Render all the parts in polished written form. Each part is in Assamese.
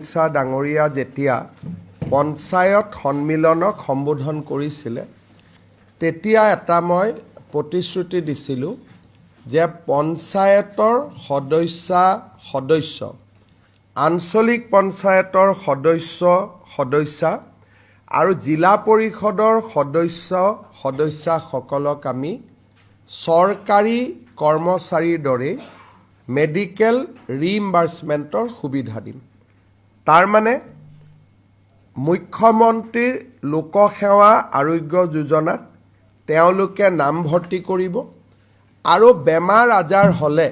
শাহ ডাঙৰীয়া যেতিয়া পঞ্চায়ত সন্মিলনক সম্বোধন কৰিছিলে তেতিয়া এটা মই প্ৰতিশ্ৰুতি দিছিলোঁ যে পঞ্চায়তৰ সদস্য আঞ্চলিক পঞ্চায়তৰ সদস্যা আৰু জিলা পৰিষদৰ সদস্যসকলক আমি চৰকাৰী কৰ্মচাৰীৰ দৰে মেডিকেল ৰিইম্বাৰ্সমেণ্টৰ সুবিধা দিম। তাৰ মানে মুখ্যমন্ত্ৰীৰ লোকসেৱা আৰোগ্য যোজনাত তেওঁলোকে নামভৰ্তি কৰিব আৰু বেমাৰ আজাৰ হ'লে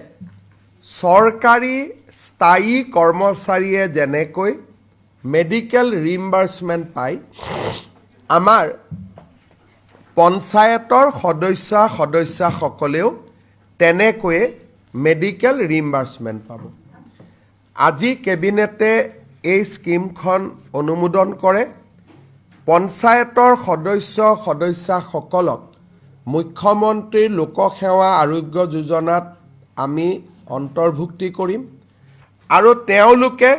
চৰকাৰী স্থায়ী কৰ্মচাৰীয়ে যেনেকৈ মেডিকেল ৰিইম্বাৰ্সমেণ্ট পায় আমাৰ পঞ্চায়তৰ সদস্যসকলেও তেনেকৈয়ে মেডিকেল ৰিইম্বাৰ্সমেণ্ট পাব। আজি কেবিনেটে এই স্কিমখন অনুমোদন কৰে। পঞ্চায়তৰ সদস্যসকলক মুখ্যমন্ত্ৰীৰ লোকসেৱা আৰোগ্য যোজনাত আমি অন্তৰ্ভুক্তি কৰিম আৰু তেওঁলোকে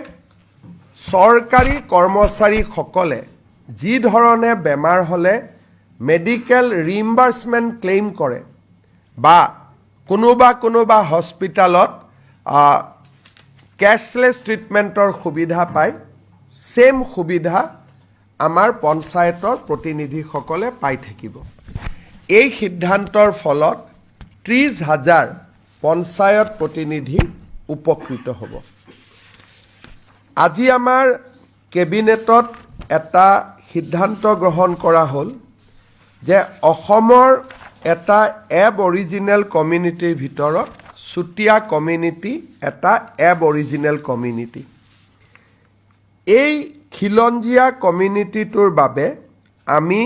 চৰকাৰী কৰ্মচাৰীসকলে যি ধৰণে বেমাৰ হ'লে মেডিকেল ৰিইম্বাৰ্সমেণ্ট ক্লেইম কৰে বা কোনোবা হস্পিটালত কেছলেছ ট্ৰিটমেণ্টৰ সুবিধা পায়, সেম সুবিধা আমাৰ পঞ্চায়তৰ প্ৰতিনিধিসকলে পাই থাকিব। এই সিদ্ধান্তৰ ফলত 30,000 পঞ্চায়ত প্ৰতিনিধি উপকৃত হ'ব। আজি আমাৰ কেবিনেটত এটা সিদ্ধান্ত গ্ৰহণ কৰা হ'ল যে অসমৰ এটা এবঅৰিজিনেল কমিউনিটিৰ ভিতৰত চুতীয়া কমিউনিটি এটা এবঅৰিজিনেল কমিউনিটি। এই খিলঞ্জীয়া কমিউনিটিটোৰ বাবে আমি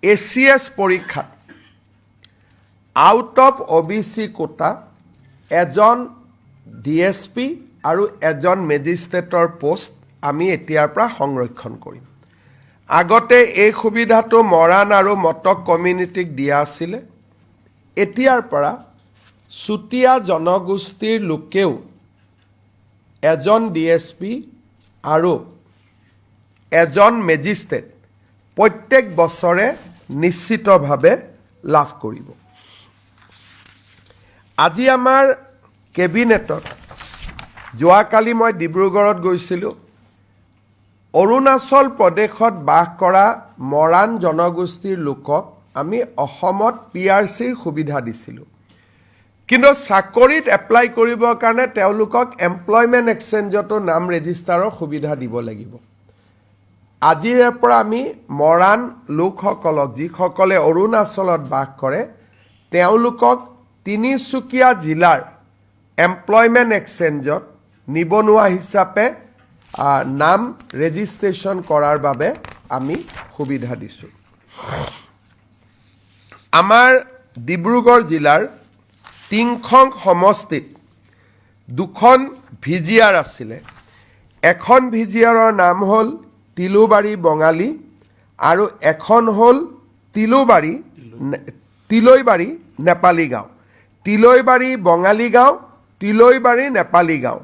ACS পৰীক্ষাত আউট অফ OBC কোটা এজন DSP আৰু এজন মেজিষ্ট্ৰেটৰ পোষ্ট আমি এতিয়াৰ পৰা সংৰক্ষণ কৰিম। আগতে এই সুবিধাটো মৰাণ আৰু মটক কমিউনিটিক দিয়া আছিলে। এতিয়াৰ পৰা চুতীয়া জনগোষ্ঠীৰ লোকেও এজন DSP আৰু এজন মেজিষ্ট্ৰেট প্ৰত্যেক বছৰে নিশ্চিতভাৱে লাভ কৰিব। আজি আমাৰ কেবিনেটত যোৱাকালি মই ডিব্ৰুগড়ত গৈছিলোঁ। অৰুণাচল প্ৰদেশত বাস কৰা মৰাণ জনগোষ্ঠীৰ লোকক আমি অসমত PRCৰ সুবিধা দিছিলোঁ, কিন্তু চাকৰিত এপ্লাই কৰিবৰ কাৰণে তেওঁলোকক এমপ্লয়মেণ্ট এক্সচেঞ্জতো নাম ৰেজিষ্টাৰৰ সুবিধা দিব লাগিব। আজিৰ পৰা আমি মৰাণ লোকসকলক যিসকলে অৰুণাচলত বাস কৰে তেওঁলোকক তিনিচুকীয়া জিলাৰ এমপ্লয়মেণ্ট এক্সচেঞ্জত নিবনুৱা হিচাপে নাম ৰেজিষ্ট্ৰেশ্যন কৰাৰ বাবে আমি সুবিধা দিছোঁ। আমাৰ ডিব্ৰুগড় জিলাৰ টিংখং সমষ্টিত দুখন VGR আছিলে। এখন VGRৰ নাম হ'ল তিলুবাৰী বঙালী আৰু এখন হ'ল তিলৈবাৰী নেপালী গাঁও। তিলৈবাৰী বঙালী গাঁও, তিলৈবাৰী নেপালী গাঁও।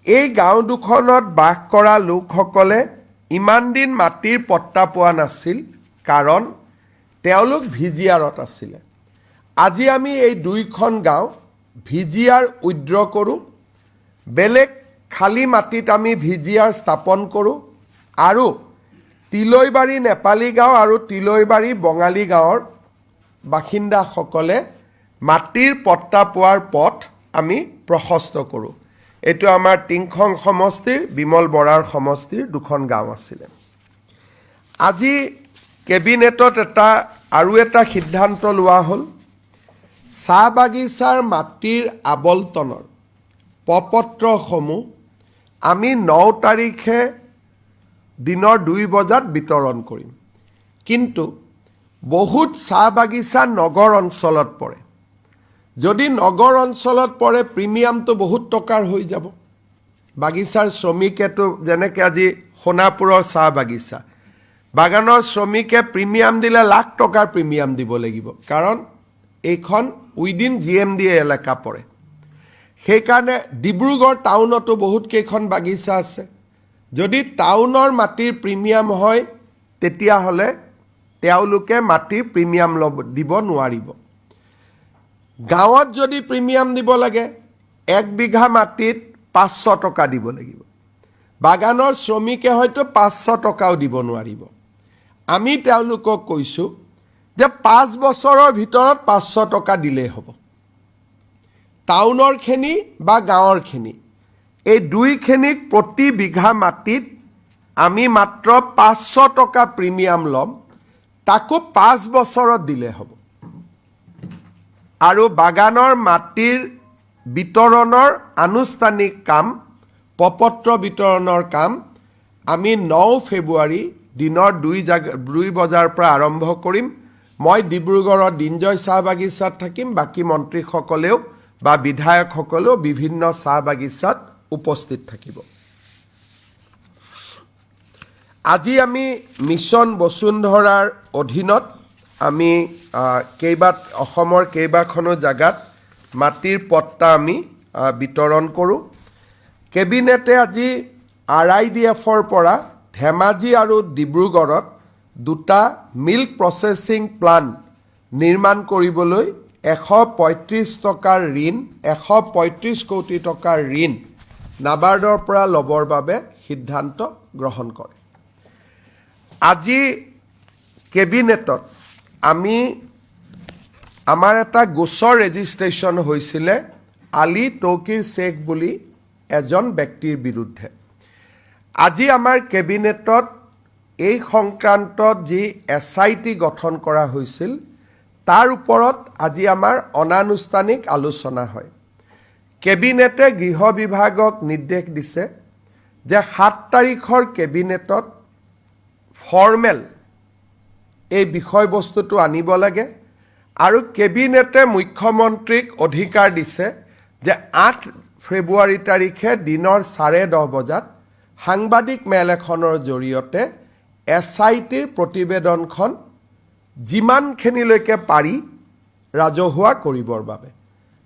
এই গাঁও দুখনত বাস কৰা লোকসকলে ইমান দিন মাটিৰ পট্টা পোৱা নাছিল, কাৰণ তেওঁলোক VGRত আছিলে। আজি আমি এই দুইখন গাঁও VGR উইথড্ৰ কৰোঁ, বেলেগ খালী মাটিত আমি VGR স্থাপন কৰোঁ আৰু তিলৈবাৰী নেপালী গাঁও আৰু তিলৈবাৰী বঙালী গাঁৱৰ বাসিন্দাসকলে মাটিৰ পট্টা পোৱাৰ পথ আমি প্ৰশস্ত কৰোঁ। এইটো আমাৰ টিংখং সমষ্টিৰ বিমল বৰাৰ সমষ্টিৰ দুখন গাঁও আছিলে। আজি কেবিনেটত আৰু এটা সিদ্ধান্ত লোৱা হ'ল। চাহ বাগিচাৰ মাটিৰ আবণ্টনৰ প্ৰপত্ৰসমূহ আমি 9 তাৰিখে দিনৰ 2 বজাত বিতৰণ কৰিম, কিন্তু বহুত চাহ বাগিচা নগৰ অঞ্চলত পৰে। যদি নগৰ অঞ্চলত পৰে প্ৰিমিয়ামটো বহুত টকাৰ হৈ যাব। বাগিচাৰ শ্ৰমিকেতো যেনেকৈ আজি সোণাপুৰৰ চাহ বাগিচা বাগানৰ শ্ৰমিকে প্ৰিমিয়াম দিলে লাখ টকাৰ প্ৰিমিয়াম দিব লাগিব, কাৰণ এইখন উইদিন GMD এলেকা পৰে। সেইকাৰণে ডিব্ৰুগড় টাউনতো বহুত কেইখন বাগিচা আছে যদি টাউনৰ মাটিৰ প্ৰিমিয়াম হয় তেতিয়াহ'লে তেওঁলোকে মাটিৰ প্ৰিমিয়াম দিব নোৱাৰিব গাঁৱত যদি প্ৰিমিয়াম দিব লাগে 1 বিঘা মাটিত 500 টকা দিব লাগিব বাগানৰ শ্ৰমিকে হয়তো 500 টকাও দিব নোৱাৰিব আমি তেওঁলোকক কৈছোঁ যে 5 বছৰৰ ভিতৰত 500 টকা দিলেই হ'ব টাউনৰ খেনি বা গাঁৱৰ খেনি এই দুইখিনিক প্ৰতি বিঘা মাটিত আমি মাত্ৰ 500 টকা প্ৰিমিয়াম ল'ম তাকো 5 বছৰত দিলে হ'ব আৰু বাগানৰ মাটিৰ বিতৰণৰ আনুষ্ঠানিক কাম প্ৰপত্ৰ বিতৰণৰ কাম আমি 9 ফেব্ৰুৱাৰী দিনৰ 2 বজাৰ পৰা আৰম্ভ কৰিম মই ডিব্ৰুগড়ৰ দিনজয় চাহ বাগিচাত থাকিম বাকি মন্ত্ৰীসকলেও বা বিধায়কসকলেও বিভিন্ন চাহ বাগিচাত উপস্থিত থাকিব আজি আমি মিছন বসুন্ধৰাৰ অধীনত আমি অসমৰ কেইবাখনো জাগাত মাটিৰ পট্টা আমি বিতৰণ কৰোঁ কেবিনেটে আজি RIDFৰ পৰা ধেমাজি আৰু ডিব্ৰুগড়ত দুটা মিল্ক প্ৰসেছিং প্লান্ট নিৰ্মাণ কৰিবলৈ 135 টকাৰ ঋণ 135 কোটি টকাৰ ঋণ নাবাৰ্ডৰ পৰা ল'বৰ বাবে সিদ্ধান্ত গ্ৰহণ কৰে আজি কেবিনেটত আমি আমাৰ এটা গোচৰ ৰেজিষ্ট্ৰেশ্যন হৈছিলে আলী তৌকিৰ শেখ বুলি এজন ব্যক্তিৰ বিৰুদ্ধে আজি আমাৰ কেবিনেটত এই সংক্ৰান্তত যি SIT গঠন কৰা হৈছিল তাৰ ওপৰত আজি আমাৰ অনানুষ্ঠানিক আলোচনা হয় কেবিনেটে গৃহ বিভাগক নিৰ্দেশ দিছে যে 7 তাৰিখৰ কেবিনেটত ফৰ্মেল এই বিষয়বস্তুটো আনিব লাগে আৰু কেবিনেটে মুখ্যমন্ত্ৰীক অধিকাৰ দিছে যে 8 ফেব্ৰুৱাৰী তাৰিখে দিনৰ 10:30 বজাত সাংবাদিক মেল এখনৰ জৰিয়তে SITৰ প্ৰতিবেদনখন যিমানখিনিলৈকে পাৰি ৰাজহুৱা কৰিবৰ বাবে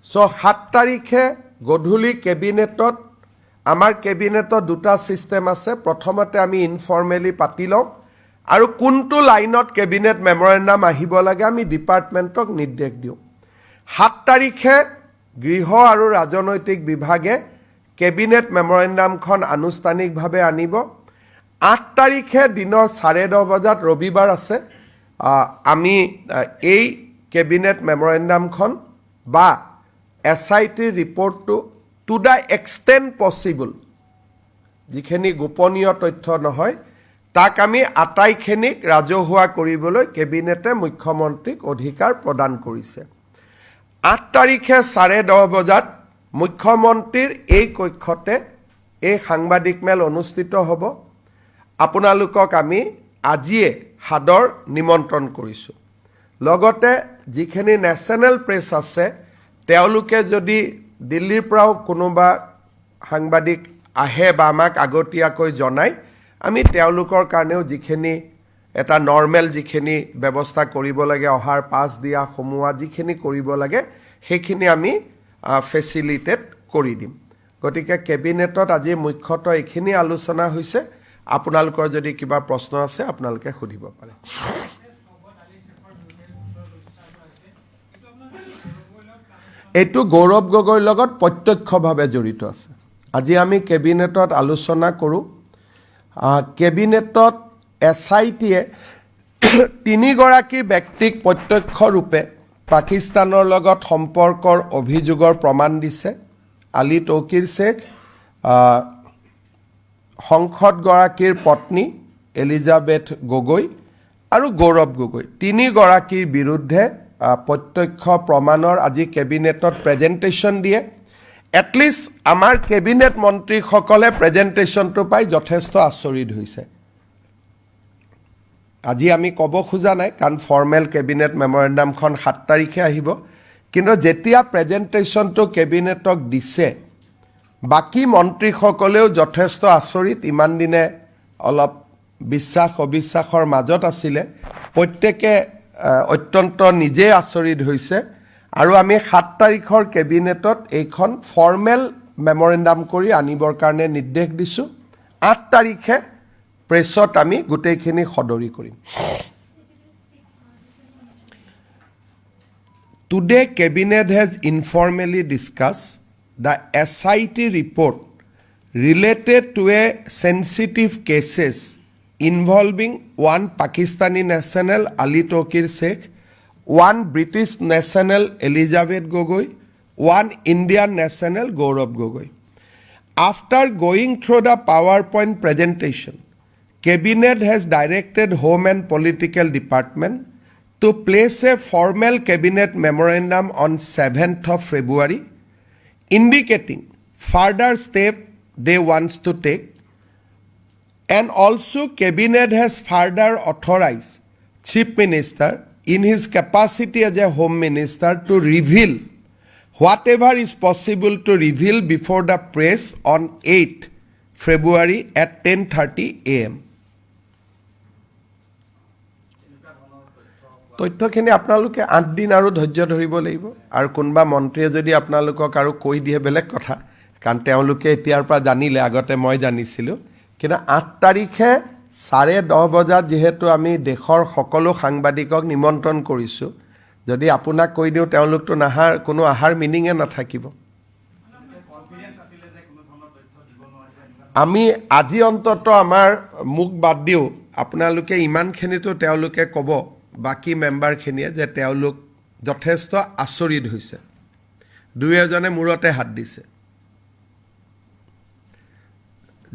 7 তাৰিখে গধূলি কেবিনেটত আমাৰ কেবিনেটত দুটা সিস্টেম আছে প্ৰথমতে আমি ইনফৰ্মেলি পাতি লওঁ আৰু কোনটো লাইনত কেবিনেট মেমৰেণ্ডাম আহিব লাগে আমি ডিপাৰ্টমেণ্টক নিৰ্দেশ দিওঁ 7 তাৰিখে গৃহ আৰু ৰাজনৈতিক বিভাগে কেবিনেট মেমৰেণ্ডামখন আনুষ্ঠানিকভাৱে আনিব 8 তাৰিখে দিনৰ 10:30 বজাত ৰবিবাৰ আছে আমি এই কেবিনেট মেমৰেণ্ডামখন বা SITৰ ৰিপৰ্টটো টু দ্য এক্সটেণ্ট পচিবল যিখিনি গোপনীয় তথ্য নহয় তাক আমি আটাইখিনিক ৰাজহুৱা কৰিবলৈ কেবিনেটে মুখ্যমন্ত্ৰীক অধিকাৰ প্ৰদান কৰিছে 8 তাৰিখে 10:30 বজাত মুখ্যমন্ত্ৰীৰ এই কক্ষতে এই সাংবাদিক মেল অনুষ্ঠিত হ'ব আপোনালোকক আমি আজিয়ে হাদৰ নিমন্ত্ৰণ কৰিছোঁ লগতে যিখিনি নেশ্যনেল প্ৰেছ আছে তেওঁলোকে যদি দিল্লীৰ পৰাও কোনোবা সাংবাদিক আহে বা আমাক আগতীয়াকৈ জনায় আমি তেওঁলোকৰ কাৰণেও যিখিনি এটা নৰ্মেল যিখিনি ব্যৱস্থা কৰিব লাগে অহাৰ পাছ দিয়া সমুৱা যিখিনি কৰিব লাগে সেইখিনি আমি ফেচিলিটেট কৰি দিম গতিকে কেবিনেটত আজি মুখ্যতঃ এইখিনি আলোচনা হৈছে আপোনালোকৰ যদি কিবা প্ৰশ্ন আছে আপোনালোকে সুধিব পাৰে এইটো গৌৰৱ গগৈৰ লগত প্ৰত্যক্ষভাৱে জড়িত আছে আজি আমি কেবিনেটত আলোচনা কৰোঁ কেবিনেটত SITয়ে 3 গৰাকী ব্যক্তিক প্ৰত্যক্ষ ৰূপে পাকিস্তানৰ লগত সম্পৰ্কৰ অভিযোগৰ প্ৰমাণ দিছে আলী তৌকিৰ শেখ সংসদগৰাকীৰ পত্নী এলিজাবেথ গগৈ আৰু গৌৰৱ গগৈ 3 গৰাকীৰ বিৰুদ্ধে প্ৰত্যক্ষ প্ৰমাণৰ আজি কেবিনেটত প্ৰেজেণ্টেশ্যন দিয়ে এটলিষ্ট আমাৰ কেবিনেট মন্ত্ৰীসকলে প্ৰেজেণ্টেশ্যনটো পাই যথেষ্ট আচৰিত হৈছে আজি আমি ক'ব খোজা নাই কাৰণ ফৰ্মেল কেবিনেট মেমৰেণ্ডামখন 7 তাৰিখে আহিব কিন্তু যেতিয়া প্ৰেজেণ্টেশ্যনটো কেবিনেটক দিছে বাকি মন্ত্ৰীসকলেও যথেষ্ট আচৰিত ইমান দিনে অলপ বিশ্বাস অবিশ্বাসৰ মাজত আছিলে প্ৰত্যেকে অত্যন্ত নিজে আচৰিত হৈছে আৰু আমি 7 তাৰিখৰ কেবিনেটত এইখন ফৰ্মেল মেমৰেণ্ডাম কৰি আনিবৰ কাৰণে নিৰ্দেশ দিছোঁ 8 তাৰিখে প্ৰেছত আমি গোটেইখিনি সদৰি কৰিম Today, Cabinet has informally discussed the SIT report related to a sensitive cases involving one Pakistani national Ali Tokir Sheikh, one British national Elizabeth Gogoi, one Indian national Gaurav Gogoi. After going through the PowerPoint presentation, Cabinet has directed Home and Political Department to place a formal cabinet memorandum on 7th of February indicating further step they wants to take, and also cabinet has further authorized Chief Minister in his capacity as a Home Minister to reveal whatever is possible to reveal before the press on 8th February at 10:30 a.m. তথ্যখিনি আপোনালোকে 8 দিন আৰু ধৈৰ্য ধৰিব লাগিব আৰু কোনবা মন্ত্ৰীয়ে যদি আপোনালোকক আৰু কৈ দিয়ে বেলেগ কথা কাৰণ তেওঁলোকে এতিয়াৰ পৰা জানিলে আগতে মই জানিছিলোঁ কিন্তু 8 তাৰিখে 10:30 বজাত যেহেতু আমি দেশৰ সকলো সাংবাদিকক নিমন্ত্ৰণ কৰিছোঁ যদি আপোনাক কৈ দিও তেওঁলোকটো নাহাৰ কোনো আহাৰ মিনিংয়ে নাথাকিব আমি আজি অন্তত আমাৰ মুখ বাদ দিও আপোনালোকে ইমানখিনিতো তেওঁলোকে ক'ব বাকি মেম্বাৰখিনিয়ে যে তেওঁলোক যথেষ্ট আচৰিত হৈছে দুই এজনে মূৰতে হাত দিছে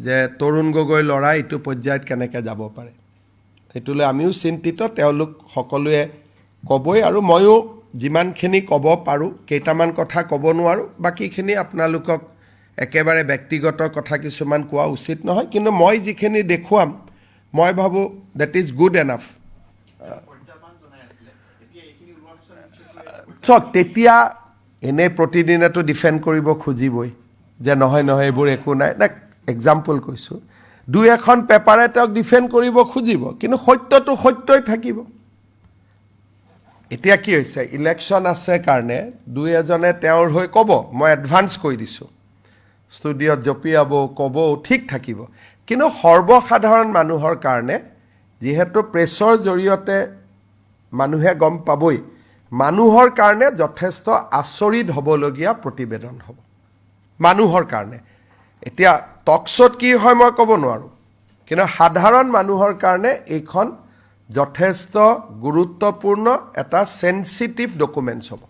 যে তৰুণ গগৈ লৰা ইটো পৰ্যায়ত কেনেকৈ যাব পাৰে এটুলে আমিও চিন্তিত তেওঁলোক সকলোৱে কবই আৰু ময়ো যিমানখিনি ক'ব পাৰো কেইটামান কথা ক'ব নোৱাৰো বাকিখিনি আপোনালোকক একেবাৰে ব্যক্তিগত কথা কিছুমান কোৱা উচিত নহয় কিন্তু মই যিখিনি দেখুৱাম মই ভাবো দ্যাট ইজ গুড এনাফ চক তেতিয়া এনে প্ৰতিদিনেতো ডিফেন্ড কৰিব খুজিবই যে নহয় এইবোৰ একো নাই না এক্সাম্পল কৈছো দুই এখন পেপাৰে তেওঁক ডিফেন্ড কৰিব খুজিব কিন্তু সত্যটো সত্যই থাকিব এতিয়া কি হৈছে ইলেকশ্যন আছে কাৰণে দুই এজনে তেওঁৰ হৈ ক'ব মই এডভান্স কৈ দিছো ষ্টুডিঅ'ত জপিয়াব ক'ব ঠিক থাকিব কিন্তু সৰ্বসাধাৰণ মানুহৰ কাৰণে যেহেতু প্ৰেছৰ জৰিয়তে মানুহে গম পাবই মানুহৰ কাৰণে যথেষ্ট আচৰিত হ'বলগীয়া প্ৰতিবেদন হ'ব মানুহৰ কাৰণে এতিয়া টকশ্বত কি হয় মই ক'ব নোৱাৰো কিন্তু সাধাৰণ মানুহৰ কাৰণে এইখন যথেষ্ট গুৰুত্বপূৰ্ণ এটা সেনসিটিভ ডকুমেন্টস হ'ব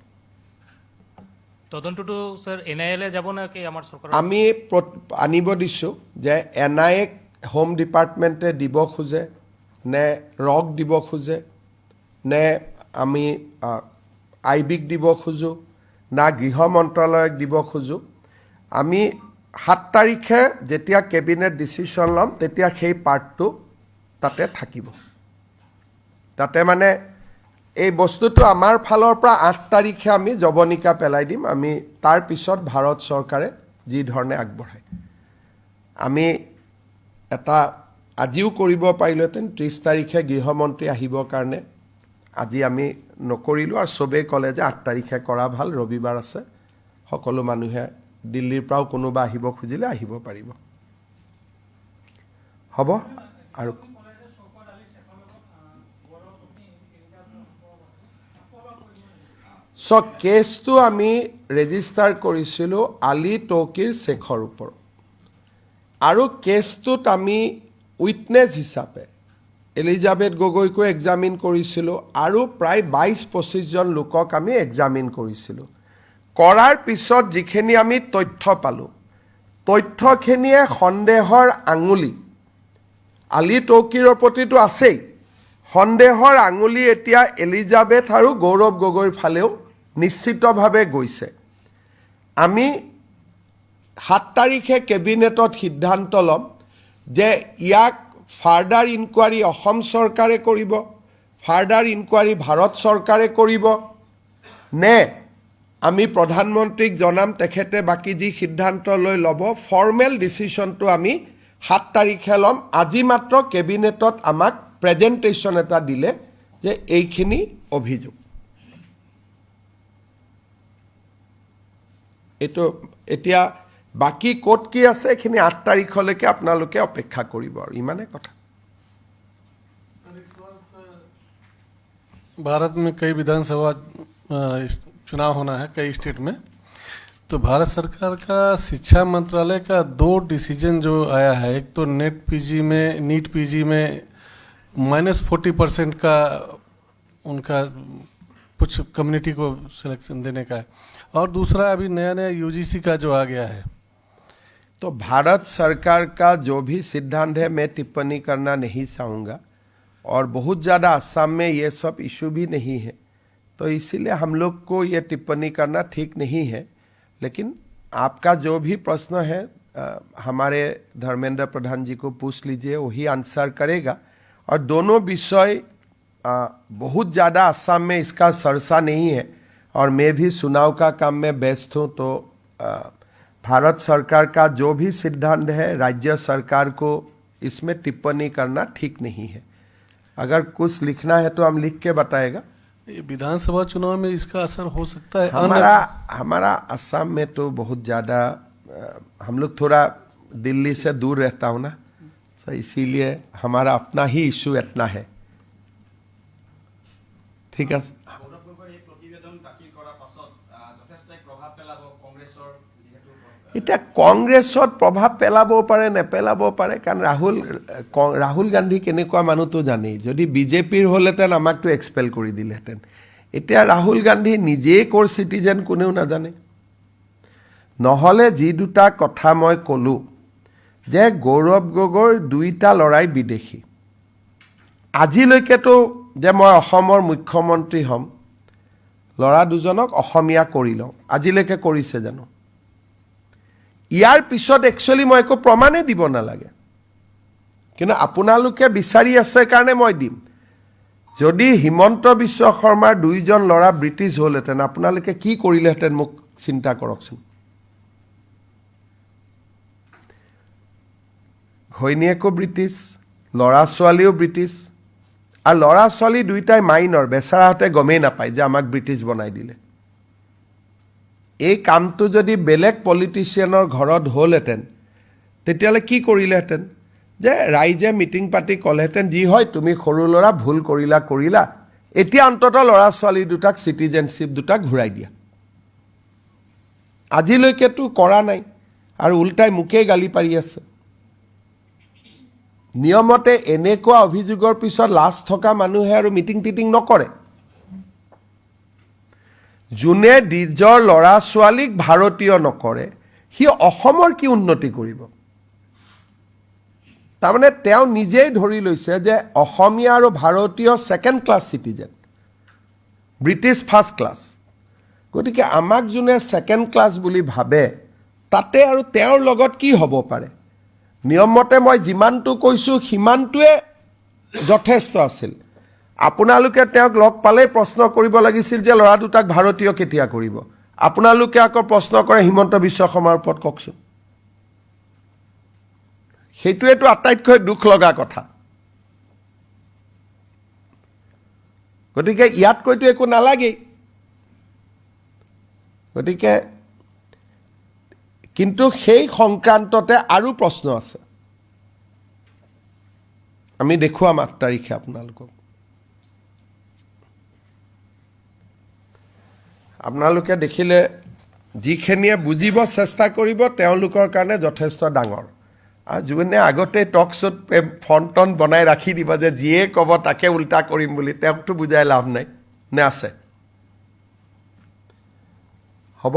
তদন্তটো স্যাৰ এনআইএল যাব না কি আমাৰ সৰকাৰ আমি আনিব দিছো যে এনআইএ হোম ডিপাৰ্টমেন্টে দিব খুজে নে ৰক দিব খুজে নে আমি আইবিক দিব খুজো না গৃহ মন্ত্ৰালয়ক দিব খুজো আমি 7 তাৰিখে যেতিয়া কেবিনেট ডিসিশন লম তেতিয়া সেই পাৰ্টটো তাতে থাকিব তাতে মানে এই বস্তুটো আমাৰ ফালৰ পৰা 8 তাৰিখে আমি জবনিকা পেলাই দিম আমি তাৰ পিছত ভাৰত চৰকাৰে যি ধৰণে আগবঢ়ায় আমি এটা আজিও কৰিব পাৰিলেতেন 30 তাৰিখে গৃহমন্ত্ৰী আহিবৰ কাৰণে আজি আমি নকৰিলো আৰু সবে কলে যে 8 তাৰিখে কৰা ভাল ৰবিবাৰ আছে সকলো মানুহে দিল্লীৰ পৰাও কোনোবা আহিব খুজিলে আহিব পাৰিব হ'ব আৰু সো কেছটো আমি ৰেজিষ্টাৰ কৰিছিলো আলী তৌকিৰ শেখৰ ওপৰত আৰু কেছটোত আমি উইটনেছ হিচাপে এলিজাবেথ গগৈকো এক্সামিন কৰিছিলো আৰু প্ৰায় 22-25 জন লোকক আমি এক্সামিন কৰিছিলো কৰাৰ পিছত যিখিনি আমি তথ্য পালো তথ্যখিনিয়ে সন্দেহৰ আঙুলি আলী তৌকিৰৰ প্ৰতিটো আছেই সন্দেহৰ আঙুলি এতিয়া এলিজাবেথ আৰু গৌৰৱ গগৈৰ ফালেও নিশ্চিতভাৱে গৈছে আমি 7 তাৰিখে কেবিনেটত সিদ্ধান্ত লম যে ইয়াক ফাৰ্ডাৰ ইনকুৱাৰী অসম চৰকাৰে কৰিব ফাৰ্ডাৰ ইনকুৱাৰী ভাৰত চৰকাৰে কৰিব নে আমি প্ৰধানমন্ত্ৰীক জনাম তেখেতে বাকি যি সিদ্ধান্ত লৈ লব ফৰ্মেল ডিসিশনটো আমি 7 তাৰিখে লম আজি মাত্ৰ কেবিনেটত আমাক প্ৰেজেন্টেশন এটা দিলে যে এইখিনি অভিযোগ এইটো এতিয়া বাকী ক'ত কি আছে এইখিনি 8 তাৰিখলৈকে আপোনালোকে অপেক্ষা কৰিব আৰু ইমানে কথা। भारत में कई विधानसभा चुनाव होना है कई स्टेट में, तो भारत सरकार का शिक्षा मंत्रालय का 2 डिसीजन जो आया है, एक तो नीट पीजी में -40% का उनका कुछ कम्युनिटी को सिलेक्शन देने का है, और दूसरा अभी नया यूजीसी का जो आ गया है। तो भारत सरकार का जो भी सिद्धांत है मैं टिप्पणी करना नहीं चाहूँगा, और बहुत ज़्यादा असम में ये सब इशू भी नहीं है, तो इसीलिए हम लोग को ये टिप्पणी करना ठीक नहीं है। लेकिन आपका जो भी प्रश्न है हमारे धर्मेंद्र प्रधान जी को पूछ लीजिए, वही आंसर करेगा। और दोनों विषय बहुत ज़्यादा असम में इसका चर्चा नहीं है, और मैं भी चुनाव का काम में व्यस्त हूँ, तो भारत सरकार का जो भी सिद्धांत है राज्य सरकार को इसमें टिप्पणी करना ठीक नहीं है। अगर कुछ लिखना है तो हम लिख के बताएगा। विधानसभा चुनाव में इसका असर हो सकता है। हमारा असम में तो बहुत ज़्यादा, हम लोग थोड़ा दिल्ली से दूर रहता हूँ ना, तो इसीलिए हमारा अपना ही इशू इतना है। ठीक है, এতিয়া কংগ্ৰেছত প্ৰভাৱ পেলাবও পাৰে নেপেলাবও পাৰে, কাৰণ ৰাহুল গান্ধী কেনেকুৱা মানুহটো জানেই। যদি বিজেপিৰ হ'লেহেঁতেন আমাকতো এক্সপেল কৰি দিলেহেঁতেন। এতিয়া ৰাহুল গান্ধী নিজেই ক'ৰ চিটিজেন কোনেও নাজানে। নহ'লে যি দুটা কথা মই ক'লোঁ যে গৌৰৱ গগৈৰ 2টা ল'ৰাই বিদেশী, আজিলৈকেতো যে মই অসমৰ মুখ্যমন্ত্ৰী হ'ম, ল'ৰা দুজনক অসমীয়া কৰি লওঁ, আজিলৈকে কৰিছে জানো? ইয়াৰ পিছত একচুৱেলি মই একো প্ৰমাণেই দিব নালাগে, কিন্তু আপোনালোকে বিচাৰি আছে কাৰণে মই দিম। যদি হিমন্ত বিশ্ব শৰ্মাৰ 2জন ল'ৰা ব্ৰিটিছ হ'লহেঁতেন আপোনালোকে কি কৰিলেহেঁতেন মোক চিন্তা কৰকচোন। ঘৈণীয়েকো ব্ৰিটিছ, ল'ৰা ছোৱালীও ব্ৰিটিছ, আৰু ল'ৰা ছোৱালী 2টাই মাইনৰ, বেচাৰাহঁতে গমেই নাপায় যে আমাক ব্ৰিটিছ বনাই দিলে। এই কামটো যদি বেলেগ পলিটিচিয়ানৰ ঘৰত হ'লহেঁতেন তেতিয়াহ'লে কি কৰিলেহেঁতেন, যে ৰাইজে মিটিং পাতি ক'লেহেঁতেন যি হয় তুমি সৰু ল'ৰা ভুল কৰিলা, এতিয়া অন্ততঃ ল'ৰা ছোৱালী দুটাক চিটিজেনশ্বিপ দুটা ঘূৰাই দিয়া। আজিলৈকেতো কৰা নাই, আৰু উল্টাই মোকেই গালি পাৰি আছে। নিয়মতে এনেকুৱা অভিযোগৰ পিছত লাজ থকা মানুহে আৰু মিটিং টিটিং নকৰে। যোনে নিজৰ ল'ৰা ছোৱালীক ভাৰতীয় নকৰে সি অসমৰ কি উন্নতি কৰিব? তাৰমানে তেওঁ নিজেই ধৰি লৈছে যে অসমীয়া আৰু ভাৰতীয় 2nd class citizen, British 1st class. গতিকে আমাক যোনে 2nd ক্লাছ বুলি ভাবে তাতে আৰু তেওঁৰ লগত কি হ'ব পাৰে? নিয়মমতে মই যিমানটো কৈছোঁ সিমানটোৱে যথেষ্ট আছিল। আপোনালোকে তেওঁক লগ পালেই প্ৰশ্ন কৰিব লাগিছিল যে ল'ৰা দুটাক ভাৰতীয় কেতিয়া কৰিব। আপোনালোকে আকৌ প্ৰশ্ন কৰে হিমন্ত বিশ্ব শৰ্মাৰ ওপৰত, কওকচোন। সেইটোৱেতো আটাইতকৈ দুখ লগা কথা। গতিকে ইয়াতকৈতো একো নালাগেই। গতিকে কিন্তু সেই সংক্ৰান্ততে আৰু প্ৰশ্ন আছে, আমি দেখুৱাম 8 তাৰিখে আপোনালোকক। আপোনালোকে দেখিলে যিখিনিয়ে বুজিব চেষ্টা কৰিব তেওঁলোকৰ কাৰণে যথেষ্ট ডাঙৰ। আৰু যোনে আগতে টক শ্ব'ত ফ্ৰণ্টন বনাই ৰাখি দিব যে যিয়ে ক'ব তাকে উল্টা কৰিম বুলি, তেওঁকতো বুজাই লাভ নাই নে আছে? হ'ব।